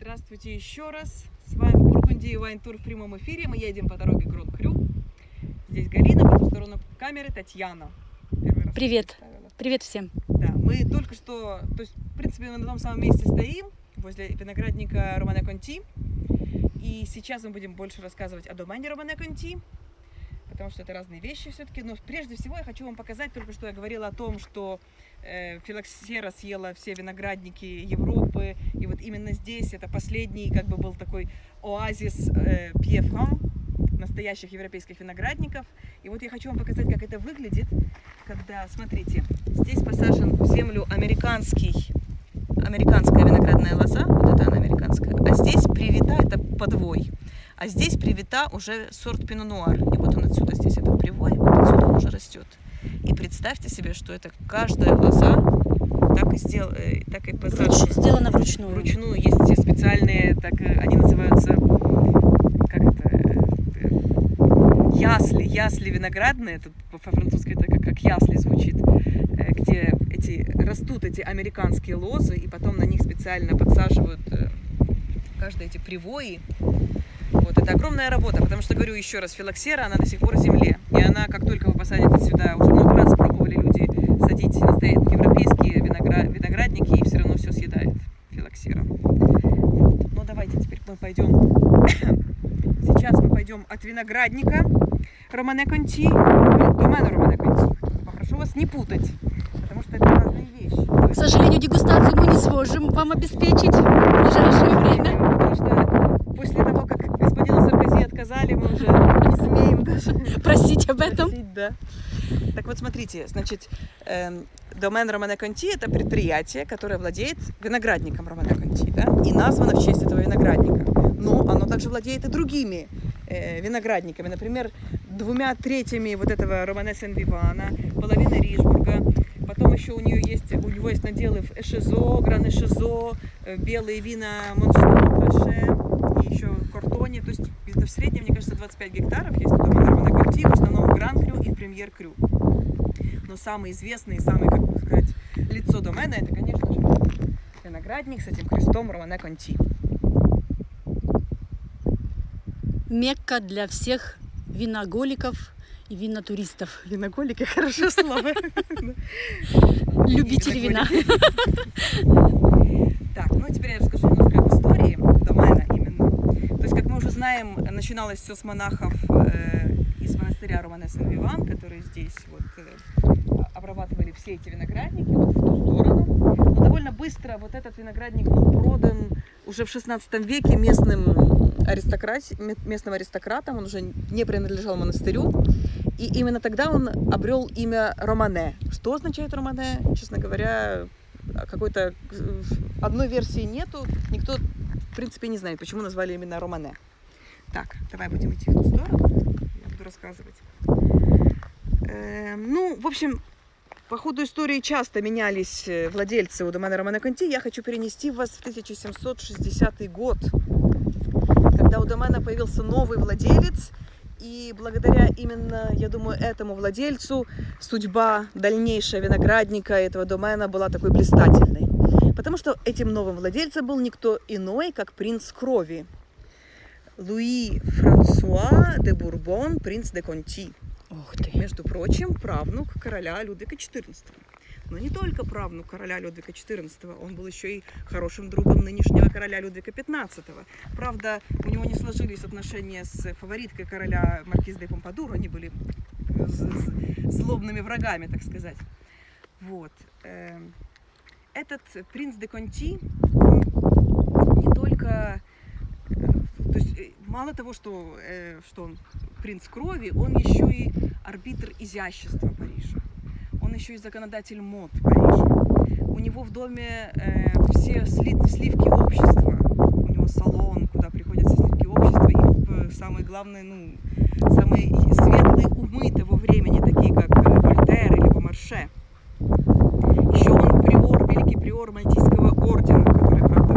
Здравствуйте еще раз. С вами Бургундия Вайн-тур в прямом эфире. Мы едем по дороге Грон-Крю. Здесь Галина, по ту сторону камеры Татьяна. Привет. Привет всем. Да, мы только что, то есть, в принципе, мы на том самом месте стоим, возле виноградника Романе Конти. И сейчас мы будем больше рассказывать о домене Романе Конти, потому что это разные вещи все-таки. Но прежде всего я хочу вам показать, только что я говорила о том, что филоксера съела все виноградники Европы. И вот именно здесь это последний, как бы, был такой оазис Пье-Фран, настоящих европейских виноградников. И вот я хочу вам показать, как это выглядит, когда, смотрите, здесь посажен в землю американская виноградная лоза, вот это она американская, а здесь привита, это подвой, а здесь привита уже сорт Пино Нуар. И вот он отсюда, здесь этот привой, вот отсюда он уже растет. И представьте себе, что это каждая лоза так и посажена. Сделано вручную. Вручную. Есть все специальные, так они называются, как это, ясли виноградные, тут по-французски это как ясли звучит, где растут эти американские лозы, и потом на них специально подсаживают каждые эти привои. Вот, это огромная работа, потому что, говорю еще раз, филоксера, она до сих пор в земле. И она, как только вы посадите сюда, уже много раз пробовали люди садить европейские виноградники, и все равно все съедает филоксера. Вот. Но давайте теперь мы пойдем. Сейчас мы пойдем от виноградника Романе Конти к домену Романе Конти. Попрошу вас не путать, потому что это разные вещи. К сожалению, дегустацию мы не сможем вам обеспечить в ближайшее время. Потому что после того, как господину Саркози отказали, мы уже не смеем даже просить об этом. Да. Так вот, смотрите, значит, домен Романе Конти – это предприятие, которое владеет виноградником Романе Конти, да, и названо в честь этого виноградника. Но оно также владеет и другими виноградниками, например, 2/3 вот этого Романе Сен-Вивана, половиной Ришбурга. Потом еще у него есть наделы в Эшезо, Гран-Эшезо, белые вина Моншено-Краше и еще Кортоне. То есть это в среднем, мне кажется, 25 гектаров есть у дома Романе Конти, в основном в Гран-Крю и в Премьер-Крю. Но самый известный и самый, как бы сказать, лицо домена – это, конечно же, виноградник с этим крестом Романе Конти. Мекка для всех виноголиков и винотуристов. Виноголики – хорошее слово. Любители вина. Так, ну теперь я расскажу немножко об истории домена именно. То есть, как мы уже знаем, начиналось все с монахов из монастыря Романе Сен-Виван, которые здесь вот обрабатывали все эти виноградники вот в ту сторону. Но довольно быстро вот этот виноградник был продан уже в 16 веке местным аристократам, он уже не принадлежал монастырю. И именно тогда он обрел имя Романе. Что означает Романе? Честно говоря, какой-то одной версии нету. Никто, в принципе, не знает, почему назвали именно Романе. Так, давай будем идти в ту сторону. Я буду рассказывать. Ну, в общем, по ходу истории часто менялись владельцы у домена Романе Конти. Я хочу перенести вас в 1760 год, когда у домена появился новый владелец. И благодаря именно, я думаю, этому владельцу судьба дальнейшая виноградника этого домена была такой блистательной. Потому что этим новым владельцем был никто иной, как принц крови. Луи Франсуа де Бурбон, принц де Конти. Ух ты. Между прочим, правнук короля Людвига XIV. Но не только правнук короля Людвига XIV, он был еще и хорошим другом нынешнего короля Людвига XV. Правда, у него не сложились отношения с фавориткой короля маркиз де Помпадур, они были злобными врагами, так сказать. Вот. Этот принц де Конти, он не только... То есть, мало того, что он принц крови, он еще и арбитр изящества Парижа. Он еще и законодатель мод Парижа. У него в доме все сливки общества. У него салон, куда приходят все сливки общества. И самые главные, самые светлые умы того времени, такие как Вольтер или Бомарше. Еще он великий приор Мальтийского ордена, который, правда,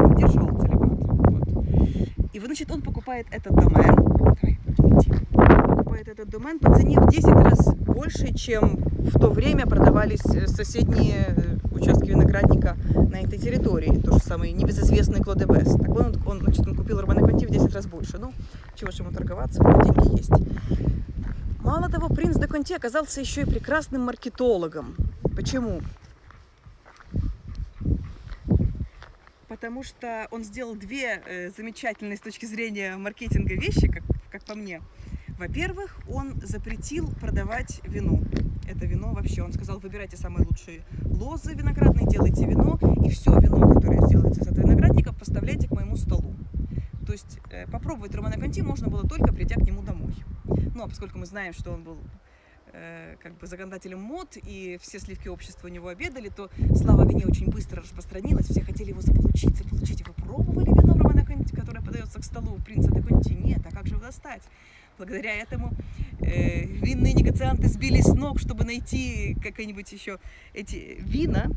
не держал целебат. Вот. И, значит, он покупает этот домен. Покупает этот домен по цене в 10 раз больше, чем в то время продавались соседние участки виноградника на этой территории. То же самое небезызвестный Клод де Бес. Так он, значит, он купил Романе Конти в 10 раз больше. Ну, чего же ему торговаться, у него деньги есть. Мало того, принц де Конти оказался еще и прекрасным маркетологом. Почему? Потому что он сделал две замечательные с точки зрения маркетинга вещи, как по мне. Во-первых, он запретил продавать вино. Это вино вообще, он сказал, выбирайте самые лучшие лозы виноградные, делайте вино, и все вино, которое сделается из этого виноградника, поставляйте к моему столу. То есть попробовать Романе Конти можно было только придя к нему домой. Ну, а поскольку мы знаем, что он был как бы законодателем мод, и все сливки общества у него обедали, то слава о вине очень быстро распространилась, все хотели его заполучить. Вы пробовали вино Романе Конти, которое подается к столу принца де Конти? Нет, а как же его достать? Благодаря этому винные негацианты сбились с ног, чтобы найти какие-нибудь еще эти вина,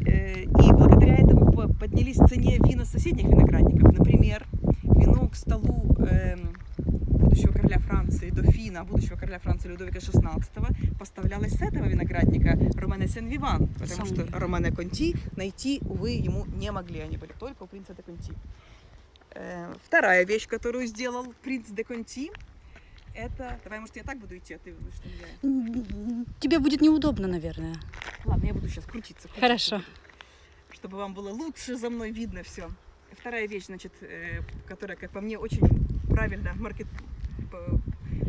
и благодаря этому поднялись в цене вина соседних виноградников. Например, вино к столу будущего короля Франции, дофина, будущего короля Франции Людовика XVI, поставлялось с этого виноградника Романе Сен-Виван, потому что Романе Конти найти, увы, ему не могли, они были только у принца де Конти. Вторая вещь, которую сделал принц де Конти, это... Давай, может, я так буду идти, а ты будешь там. Тебе будет неудобно, наверное. Ладно, я буду сейчас крутиться. Хорошо. Чтобы вам было лучше за мной видно все. Вторая вещь, значит, которая, как по мне, очень правильно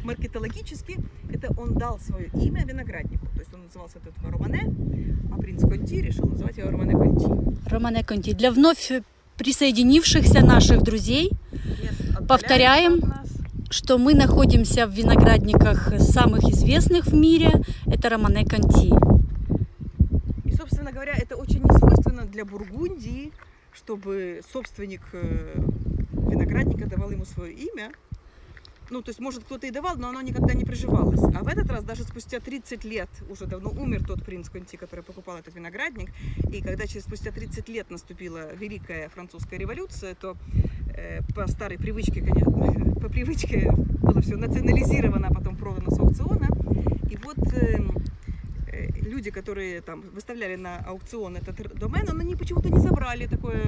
маркетологически, это он дал свое имя винограднику. То есть он назывался от этого Романе, а принц Конти решил называть его Романе Конти. Романе Конти. Для вновь присоединившихся наших друзей повторяем, что мы находимся в виноградниках самых известных в мире. Это Романе Конти. И, собственно говоря, это очень несвойственно для Бургундии, чтобы собственник виноградника давал ему свое имя. Ну, то есть, может, кто-то и давал, но оно никогда не приживалось. А в этот раз, даже спустя 30 лет, уже давно умер тот принц Конти, который покупал этот виноградник, и когда спустя 30 лет наступила Великая Французская революция, то по старой привычке, конечно, по привычке было все национализировано, а потом продано с аукциона. И вот люди, которые там выставляли на аукцион этот домен, но они почему-то не забрали такое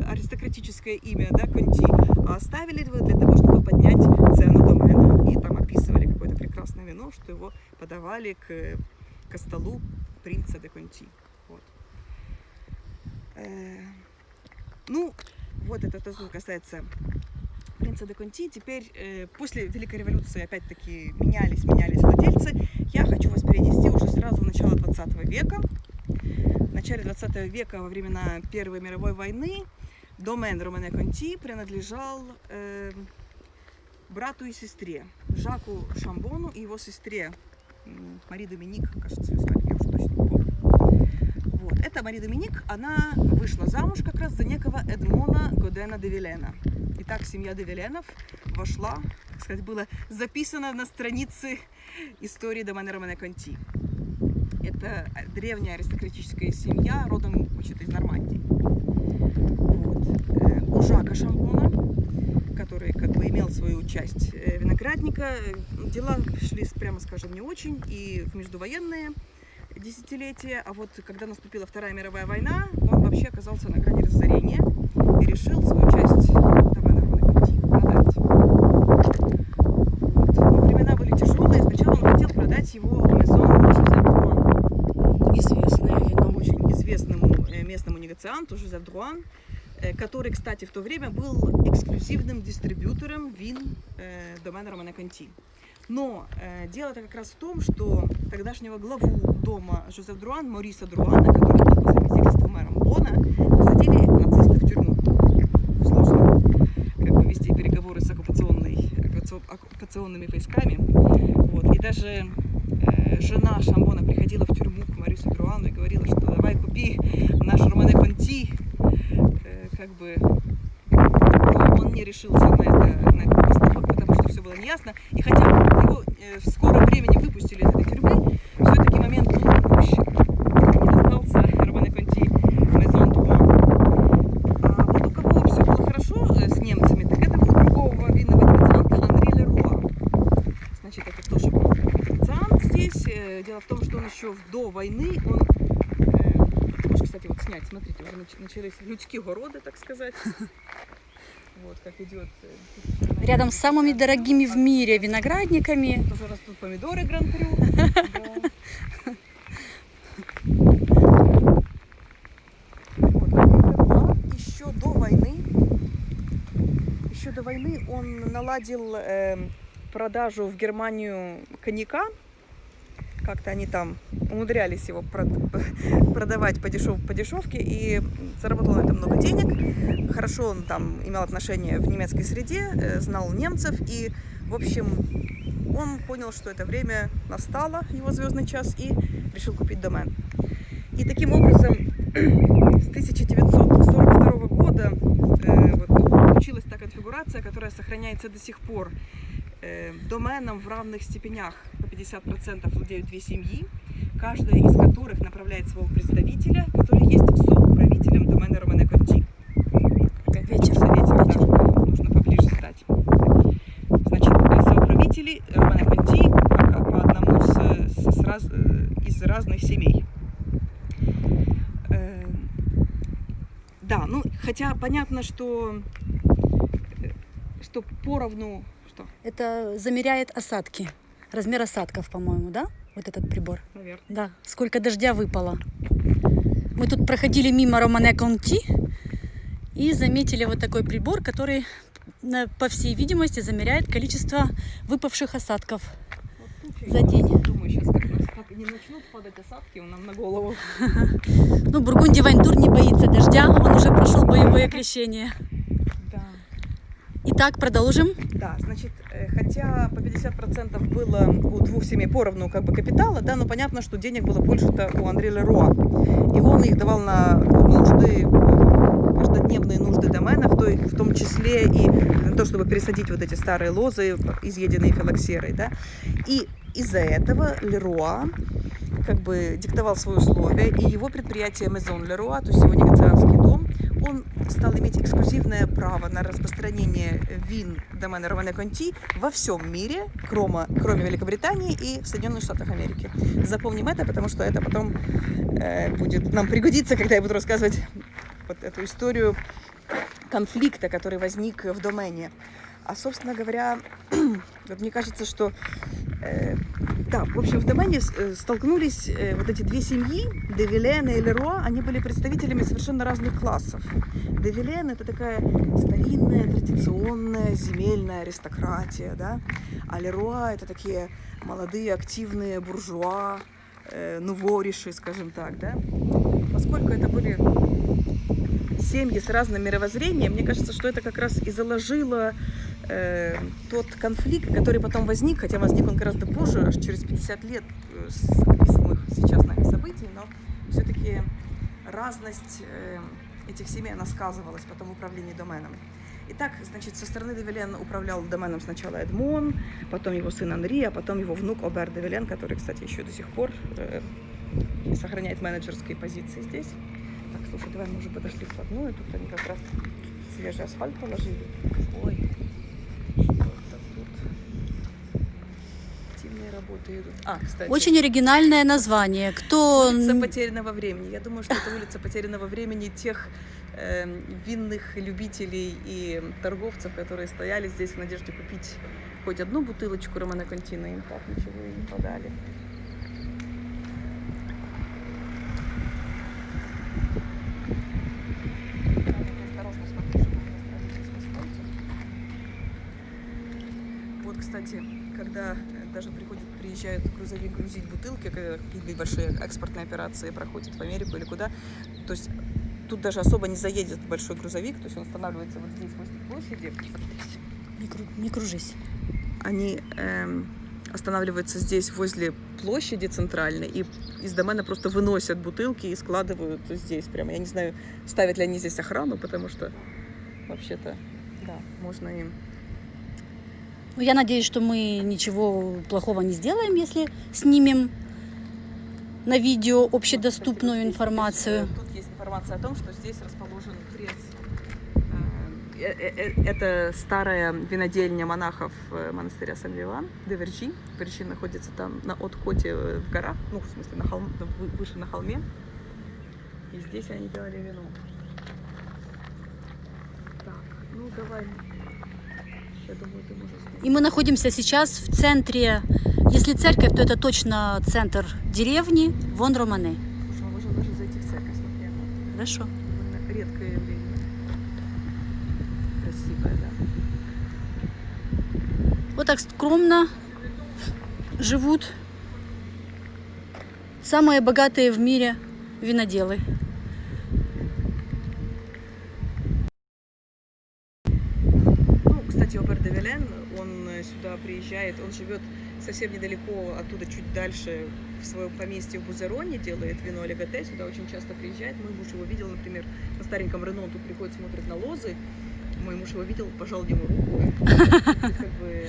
аристократическое имя, да, Конти, а оставили его для того, чтобы поднять цену домена. И там описывали какое-то прекрасное вино, что его подавали к столу принца де Конти. Вот. Ну, вот это то, что касается принца де Конти. Теперь, после Великой революции, опять-таки, менялись владельцы. Я хочу вас перенести уже сразу в начало 20 века. В начале 20 века, во времена Первой мировой войны, домен Романе Конти принадлежал брату и сестре Жаку Шамбону и его сестре Мари Доминик, кажется, ее звали, я уже точно не помню. Вот. Эта Мари Доминик, она вышла замуж как раз за некого Эдмона Годена де Вилена. Итак, семья де Виленов вошла, так сказать, было записано на странице истории домена Романе Конти. Это древняя аристократическая семья, родом, значит, из Нормандии. Вот. У Жака Шамбона, который как бы имел свою часть виноградника, дела шли, прямо скажем, не очень, и в междувоенные десятилетия, а вот когда наступила Вторая мировая война, он вообще оказался на грани разорения и решил свою часть домена Романе Конти продать. Вот. Но времена были тяжелые, сначала он хотел продать его Maison Joseph Drouhin, Известное вино. очень известному местному негацианту Жозеф Друан, который, кстати, в то время был эксклюзивным дистрибьютором вин домена Романе Конти. Но дело-то как раз в том, что тогдашнего главу дома Жозеф Друан, Мориса Друана, который был по совместительству мэром Бона, посадили нацисты в тюрьму. Сложно как бы вести переговоры с оккупационными войсками. Вот. И даже жена Шамбона приходила в тюрьму к Морису Друану и говорила, что давай купи наш Романе Конти. Как бы он не решился на этот поступок, потому что все было неясно. И хотя его в скором времени выпустили из этой тюрьмы, все-таки момент был упущен. Не достался Романе Конти Maison Drouhin. А вот у кого все было хорошо с немцами, так это у другого винного негацианта Анри Леруа. Значит, это тоже был негациант здесь. Дело в том, что он еще снять. Смотрите, уже начались людские города, так сказать. Вот как идет. Рядом с самыми дорогими в мире виноградниками. Уже растут помидоры Гран-Крю. Еще до войны он наладил продажу в Германию коньяка. Как-то они там умудрялись его продавать по дешевке и заработал на этом много денег. Хорошо он там имел отношение в немецкой среде, знал немцев и, в общем, он понял, что это время настало, его звездный час, и решил купить домен. И таким образом с 1942 года получилась та конфигурация, которая сохраняется до сих пор. Доменом в равных степенях по 50% владеют две семьи, каждая из которых направляет своего представителя, который есть соуправителем домена Романе Конти. Как вечер. Да, нужно поближе стать. Значит, соуправители Романе Конти по одному из разных семей. Да, ну, хотя понятно, что поровну... Что? Это замеряет осадки. Размер осадков, по-моему, да? Вот этот прибор. Наверное. Да. Сколько дождя выпало. Мы тут проходили мимо Романе Конти и заметили вот такой прибор, который, по всей видимости, замеряет количество выпавших осадков за день. Думаю, сейчас как не начнут падать осадки нам на голову. Ну, Бургундий Вайнтур не боится дождя, он уже прошел боевое крещение. Да. Итак, продолжим. Да, значит, хотя по 50% было у двух семей поровну как бы капитала, да, но понятно, что денег было больше-то у Андре Леруа. И он их давал на нужды, каждодневные нужды домена, в том числе и на то, чтобы пересадить вот эти старые лозы, изъеденные филоксерой, да. И из-за этого Леруа как бы диктовал свои условия, и его предприятие Maison Leroy, то есть его негациантский дом, он стал иметь эксклюзивное право на распространение вин домена Романе Конти во всем мире, кроме Великобритании и Соединенных Штатов Америки. Запомним это, потому что это потом будет нам пригодиться, когда я буду рассказывать вот эту историю конфликта, который возник в домене. А, собственно говоря, вот мне кажется, что да, в общем, в домене столкнулись вот эти две семьи, де Вилен и Леруа, они были представителями совершенно разных классов. Де Вилен — это такая старинная, традиционная земельная аристократия, да, а Леруа — это такие молодые, активные буржуа, нувориши, скажем так, да. Поскольку это были семьи с разным мировоззрением, мне кажется, что это как раз и заложило тот конфликт, который потом возник, хотя возник он гораздо позже, аж через 50 лет с описываемых сейчас нами событий, но все-таки разность этих семей, она сказывалась потом в управлении доменом. Итак, значит, со стороны де Вилен управлял доменом сначала Эдмон, потом его сын Анри, а потом его внук Обер де Вилен, который, кстати, еще до сих пор сохраняет менеджерские позиции здесь. Так, слушай, давай мы уже подошли вплотную, тут они как раз свежий асфальт положили. Ой, что-то тут активные работы идут. А, кстати. Очень оригинальное название. Кто... Улица потерянного времени. Я думаю, что это улица потерянного времени тех винных любителей и торговцев, которые стояли здесь в надежде купить хоть одну бутылочку Романе Конти, но им так ничего и не подали. Вот, кстати, когда даже приезжают грузовик грузить бутылки, когда какие-то большие экспортные операции проходят в Америку или куда, то есть тут даже особо не заедет большой грузовик, то есть он останавливается вот здесь, возле площади. Не кружись. Они останавливаются здесь, возле площади центральной, и из домена просто выносят бутылки и складывают здесь прямо. Я не знаю, ставят ли они здесь охрану, потому что вообще-то, да, можно им... Ну, я надеюсь, что мы ничего плохого не сделаем, если снимем на видео общедоступную информацию. Тут есть информация о том, что здесь расположен пресс. Это старая винодельня монахов монастыря Сен-Виван де Верчи. Верчи находится там на Откоте в горах, ну, в смысле, выше на холме. И здесь они делали вино. Так, ну давай. Я думаю, ты можешь снять. И мы находимся сейчас в центре, если церковь, то это точно центр деревни Вон-Романе. Слушай, мы можем даже зайти в церковь, смотри. Хорошо. Довольно редкое явление. Красивое, да? Вот так скромно живут самые богатые в мире виноделы. Ну, кстати, Обер-де-Вилен, он сюда приезжает, он живет совсем недалеко, оттуда чуть дальше, в своем поместье в Бузероне, делает вино Легате, сюда очень часто приезжает. Мой муж его видел, например, на стареньком Рено, он тут приходит, смотрит на лозы. Мой муж его видел, пожал ему руку. Как бы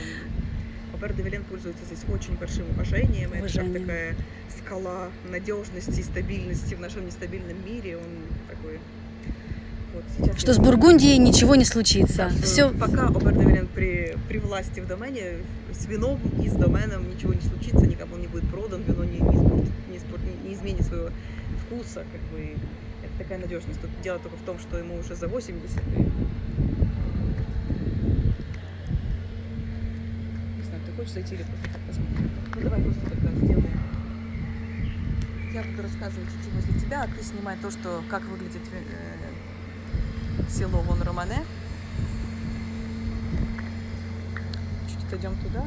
Обер-де-Вилен пользуется здесь очень большим уважением. Это как такая скала надежности и стабильности в нашем нестабильном мире. Он такой... Вот, сейчас Что с Бургундией ничего не случится. да, Все. пока Обер-де-Вилен при власти в домене, с вином и с доменом ничего не случится, никому не будет продан, вино не изменит своего вкуса. Как бы, это такая надежность. Тут дело только в том, что ему уже за 80. Не знаю, ты хочешь зайти или просто так посмотреть? Ну давай просто тогда сделаем. Я буду рассказывать идти возле тебя, а ты снимай то, что как выглядит село Вон-Романе. Чуть отойдем туда.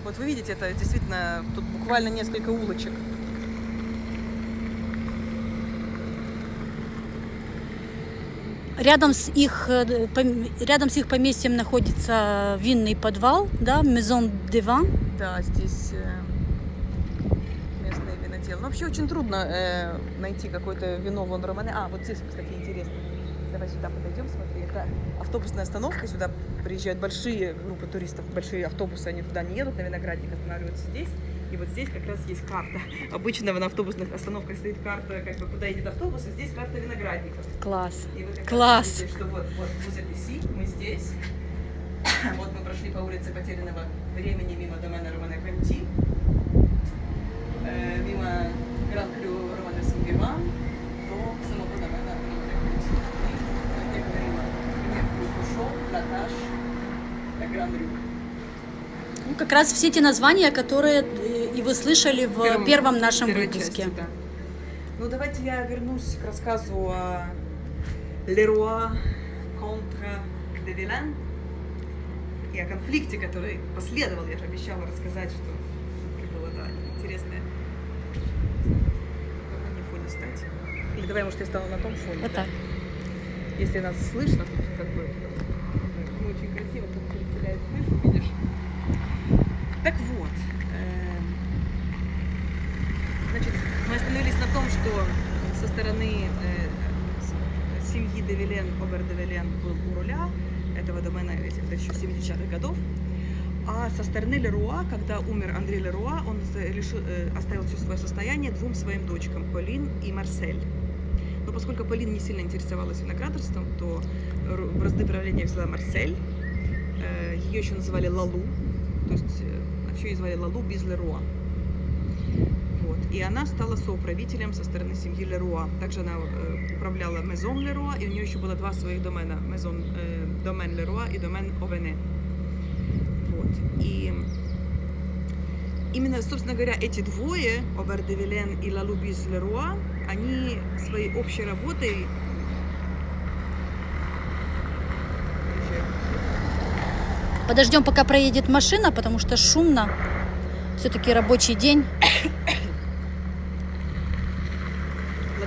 Вот вы видите, это действительно тут буквально несколько улочек. Рядом с их поместьем находится винный подвал, да, Maison de Vin. Да, здесь местные виноделы. Ну, вообще очень трудно найти какое-то вино Вон-Романе. А, вот здесь, кстати, интересно. Давай сюда подойдем, смотри. Это автобусная остановка. Сюда приезжают большие группы туристов, большие автобусы. Они туда не едут, на виноградник останавливаются здесь. И вот здесь как раз есть карта. Обычно на автобусных остановках стоит карта, как бы куда едет автобус, и здесь карта виноградников. Класс. И вы как раз Класс. видите, что вот Бузет-Иси, мы здесь. Вот мы прошли по улице потерянного времени мимо домена Романе Конти, мимо Гран-Крю Романе Сен-Виван до самого домена Романе Конти. И, как я говорила, например, Крю-Фушо, Латаш, Гран-Рю. Ну, как раз все те названия, которые и вы слышали в первом нашем выпуске. Части, да. Ну, давайте я вернусь к рассказу о Леруа контра де Вилен и о конфликте, который последовал. Я же обещала рассказать, что было, да, интересное. На каком фоне стать? Или давай, может, я стану на том фоне? Вот да? так. Если нас слышно, тут как бы не очень красиво, тут переселяет крышу, видишь? Так вот, значит, мы остановились на том, что со стороны семьи де Вилен, Обер-де-Вилен был у руля этого домена, это еще 70-х годов. А со стороны Леруа, когда умер Андрей Леруа, он оставил все свое состояние двум своим дочкам, Полин и Марсель. Но поскольку Полин не сильно интересовалась виноградарством, то в бразды правления взяла Марсель. Ее еще называли Лалу, то есть вообще ее звали Лалу без Леруа. Вот. И она стала соуправителем со стороны семьи Леруа. Также она управляла Мезон Леруа, и у нее еще было два своих домена. Домен Леруа и домен Овене. Вот. И именно, собственно говоря, эти двое, Обер-де-Вилен и Лалу без Леруа, они своей общей работой Подождем, пока проедет машина, потому что шумно. Все-таки рабочий день.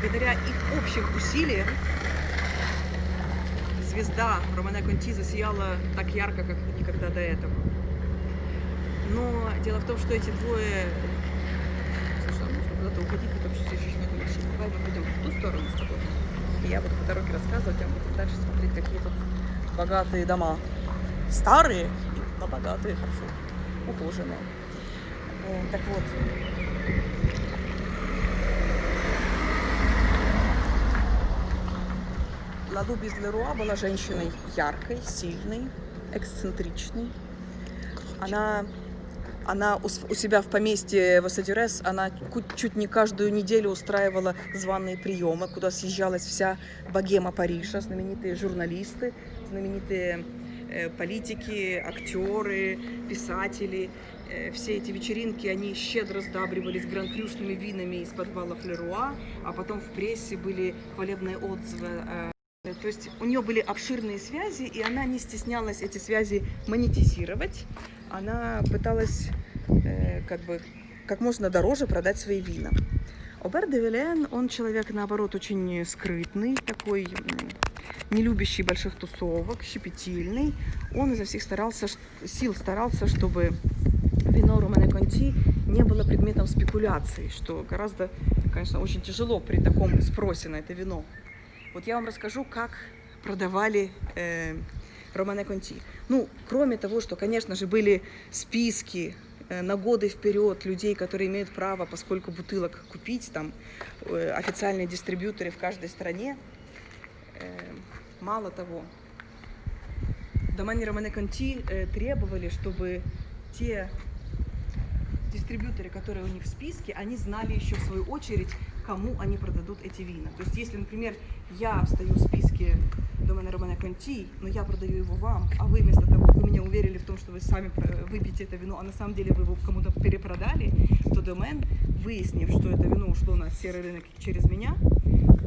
благодаря их общим усилиям звезда Романе Конти засияла так ярко, как никогда до этого. Но дело в том, что эти двое... Слушай, а нужно куда-то уходить, потому что здесь еще много машин. Давай мы пойдем в ту сторону с тобой. И я буду по дороге рассказывать, а мы будем дальше смотреть, какие тут богатые дома. Старые, но богатые, хорошо ухоженные. Так вот. Лалу без Леруа была женщиной яркой, сильной, эксцентричной. Она Она у себя в поместье в Осадюрес, она чуть не каждую неделю устраивала званые приемы, куда съезжалась вся богема Парижа, знаменитые журналисты, знаменитые политики, актеры, писатели. Все эти вечеринки, они щедро сдабривались гран-крюшными винами из подвалов Леруа, а потом в прессе были хвалебные отзывы. То есть у нее были обширные связи, и она не стеснялась эти связи монетизировать. Она пыталась как можно дороже продать свои вина. Обер де Вилен, он человек, наоборот, очень скрытный, такой не любящий больших тусовок, щепетильный. Он изо всех сил старался, чтобы вино Романе Конти не было предметом спекуляций, что гораздо, конечно, очень тяжело при таком спросе на это вино. Вот я вам расскажу, как продавали Романе Конти. Ну, кроме того, что, конечно же, были списки на годы вперед людей, которые имеют право, поскольку бутылок купить, там официальные дистрибьюторы в каждой стране. Мало того, домане Романе Конти требовали, чтобы те дистрибьюторы, которые у них в списке, они знали еще в свою очередь, кому они продадут эти вина. То есть, если, например, я встаю в списке домане Романе Конти, но я продаю его вам, а вы вместо того, вы меня уверили в том, что вы сами выпьете это вино, а на самом деле вы его кому-то перепродали, то домен, выяснив, что это вино ушло на серый рынок через меня,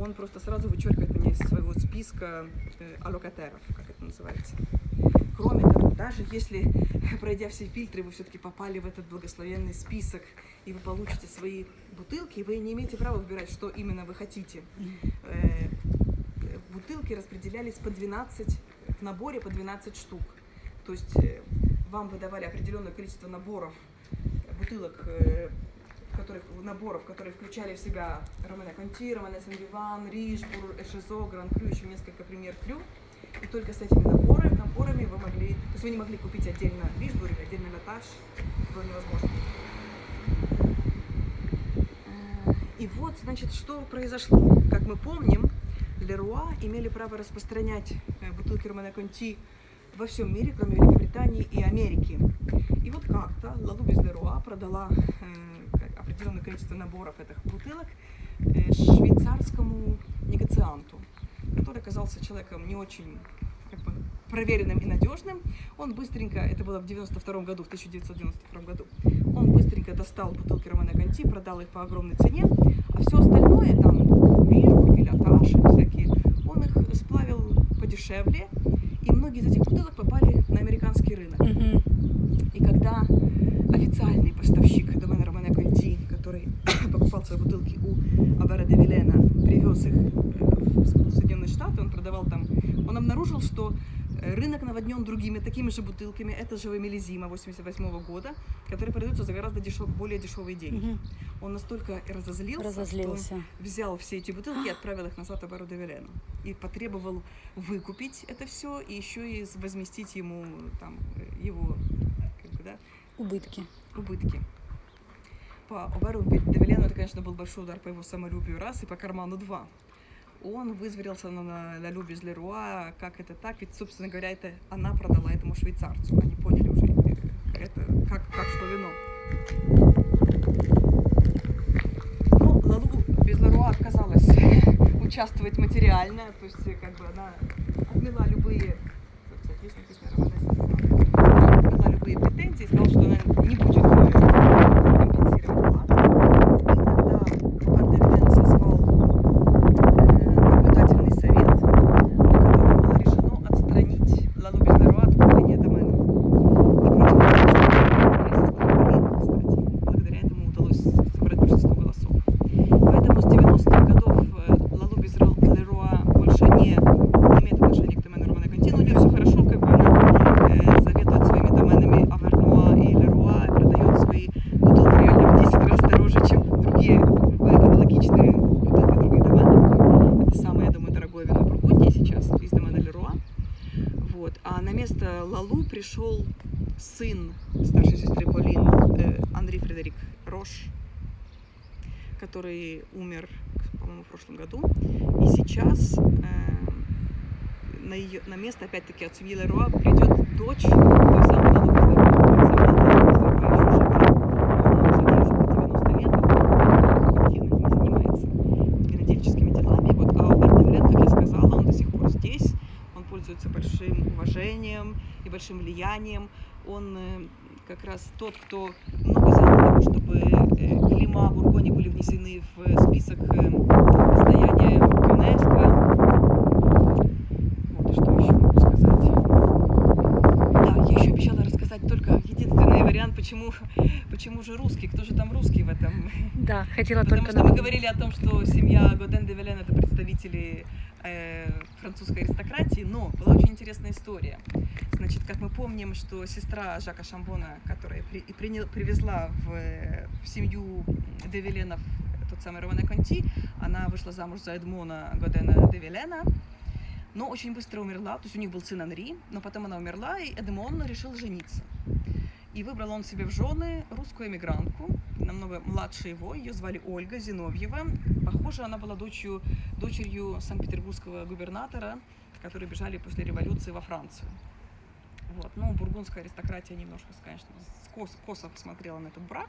он просто сразу вычеркивает меня из своего списка аллокатеров, как это называется. Кроме того, даже если, пройдя все фильтры, вы все-таки попали в этот благословенный список, и вы получите свои бутылки, вы не имеете права выбирать, что именно вы хотите. Бутылки распределялись по 12, в наборе по 12 штук. То есть вам выдавали определенное количество наборов, бутылок, которые включали в себя Романе Конти, Романе Сен-Виван, Ришбур, Эшезо, Гран-Крю, еще несколько премьер-крю. И только с этими наборами вы могли, то есть вы не могли купить отдельно Ришбур или отдельно Латаш, это было невозможно. И вот, значит, что произошло. Как мы помним, Леруа имели право распространять бутылки Романе Конти во всем мире, кроме Великобритании и Америки. И вот как-то Ла Лу без Леруа продала определенное количество наборов этих бутылок швейцарскому негацианту, который оказался человеком не очень проверенным и надежным. Он быстренько, это было в 1992 году, он быстренько достал бутылки Романе Конти, продал их по огромной цене, а все остальное, там, Ришбург или Аташи всякие, он их сплавил подешевле, и многие из этих бутылок попали на американский рынок. И когда официальный поставщик домена Романе Конти, который покупал свои бутылки у Обера де Вилена, привез их в Соединенные Штаты, он продавал там, он обнаружил, что рынок наводнен другими такими же бутылками. Это же миллизима 88 года, который продается за гораздо более дешевые деньги. Он настолько разозлился, что он взял все эти бутылки и отправил их назад Оберу де Вилену. И потребовал выкупить это все и еще и возместить ему там, его убытки. По Оберу де Вилену это, конечно, был большой удар по его самолюбию раз и по карману два. Он вызверился на Ла Лу без Леруа, как это так, ведь, собственно говоря, это она продала этому швейцарцу. Они поняли уже, это как что вино. Но Ла Лу без Леруа отказалась участвовать материально, то есть как бы она отмела любые, отмела любые претензии, сказала, что она не будет компенсировать вклад. И тогда Обер де Вилен созвал совет, на котором было решено отстранить Ла Лу без Леруа от управления домена. И против благодаря этому удалось собрать большинство голосов. Поэтому с 90-х годов Ла Лу без Леруа больше не имеет отношения к домену Романе Конти, но у нее все хорошо, как бы она заведует своими доменами Авернуа и Леруа, продает свои бутылки реально в 10 раз дороже, чем другие аналогичные бутылки других доменов. Это самое, я думаю, дорогое вино Бургундии сейчас из домена Леруа. Вот. А на место Ла Лу пришел сын старшей сестры Полин, Анри Фредерик Рош, который умер, по-моему, в прошлом году. И сейчас на место, опять-таки, от семьи Леруа придет дочь той самой Ла Лу без Леруа. уважением и большим влиянием. Он как раз тот, кто много сделал для того, чтобы Клима, Бургони были внесены в список достояния ЮНЕСКО. Вот, и что еще могу сказать? Да, я еще обещала рассказать только единственный вариант, почему же русский, кто же там русский в этом. Да, хотела Потому только что мы напомнить. говорили о том, что семья Годен де Вилен — это представители французской аристократии, но была очень интересная история. Значит, как мы помним, что сестра Жака Шамбона, которая привезла в семью де Виленов тот самый Романе Конти, она вышла замуж за Эдмона Годена де Вилена, но очень быстро умерла. То есть у них был сын Анри, но потом она умерла, и Эдмон решил жениться. И выбрал он себе в жены русскую эмигрантку, намного младше его, ее звали Ольга Зиновьева. Похоже, она была дочерью санкт-петербургского губернатора, которые бежали после революции во Францию. Вот. Ну, бургундская аристократия немножко, конечно, косо посмотрела на этот брак.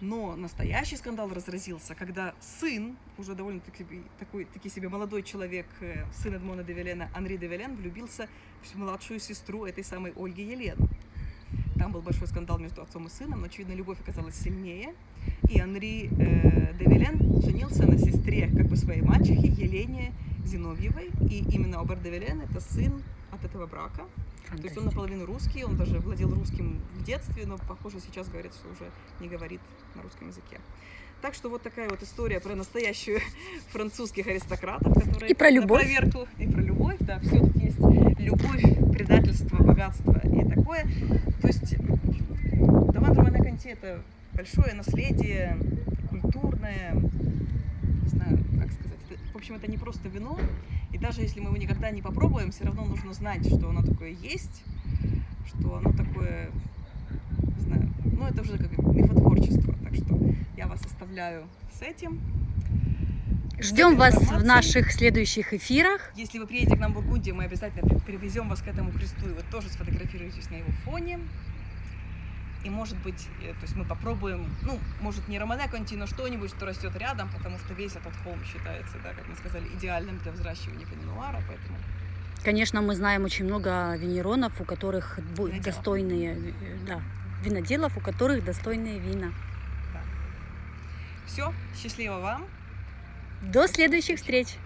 Но настоящий скандал разразился, когда сын, уже довольно-таки себе молодой человек, сын Эдмона де Вилена, Анри де Вилен, влюбился в младшую сестру этой самой Ольги Елены. Там был большой скандал между отцом и сыном, но, очевидно, любовь оказалась сильнее. И Анри де Вилен женился на сестре как бы своей мачехи Елене Зиновьевой. И именно Обер де Вилен — это сын от этого брака. То есть он наполовину русский, он даже владел русским в детстве, но, похоже, сейчас говорит, что уже не говорит на русском языке. Так что вот такая вот история про настоящую французских аристократов, которые... И про любовь. На проверку. И про любовь, да, все тут есть. Любовь, предательство, богатство и такое. То есть Доман Романе Конти — это большое наследие, культурное, не знаю, как сказать. В общем, это не просто вино. И даже если мы его никогда не попробуем, все равно нужно знать, что оно такое есть, что оно такое, не знаю, ну это уже как мифотворчество. Так что я вас оставляю с этим. Ждем вас в наших следующих эфирах. Если вы приедете к нам в Бургундию, мы обязательно привезем вас к этому кресту, и вы тоже сфотографируетесь на его фоне. И, может быть, то есть мы попробуем, ну, может, не Романе Конти, но что-нибудь, что растет рядом, потому что весь этот холм считается, да, как мы сказали, идеальным для взращивания пино-нуара, поэтому... Конечно, мы знаем очень много винеронов, у которых достойные, да, виноделов, у которых достойные вина. Да. Все, счастливо вам. До следующих встреч!